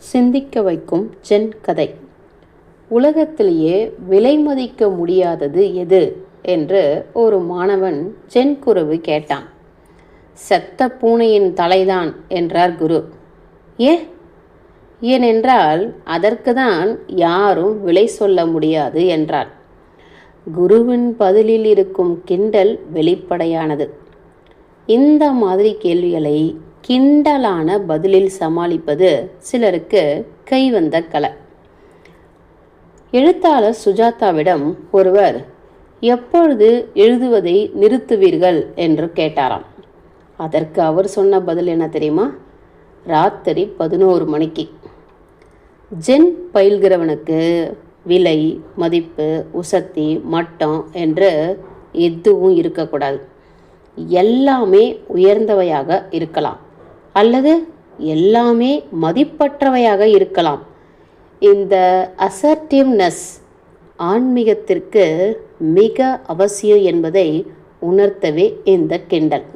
சிந்திக்க வைக்கும் ஜென் கதை. உலகத்திலேயே விலை மதிக்க முடியாதது எது என்று ஒரு மாணவன் ஜென் குருவை கேட்டான். செத்த பூனையின் தலைதான் என்றார் குரு. ஏனென்றால் அதற்கு தான் யாரும் விலை சொல்ல முடியாது என்றார். குருவின் பதிலில் இருக்கும் கிண்டல் வெளிப்படையானது. இந்த மாதிரி கேள்விகளை கிண்டலான பதிலில் சமாளிப்பது சிலருக்கு கைவந்த கலை. எழுத்தாளர் சுஜாதாவிடம் ஒருவர் எப்பொழுது எழுதுவதை நிறுத்துவீர்கள் என்று கேட்டாராம். அதற்கு அவர் சொன்ன பதில் என்ன தெரியுமா? ராத்திரி 11 மணிக்கு. ஜென் பயில்கிறவனுக்கு விலை, மதிப்பு, உசத்தி, மட்டம் என்று எதுவும் இருக்கக்கூடாது. எல்லாமே உயர்ந்தவையாக இருக்கலாம், அல்லது எல்லாமே மதிப்பற்றவையாக இருக்கலாம். இந்த அசர்ட்டிவ்னஸ் ஆன்மீகத்திற்கு மிக அவசியம் என்பதை உணர்த்தவே இந்த கிண்டல்.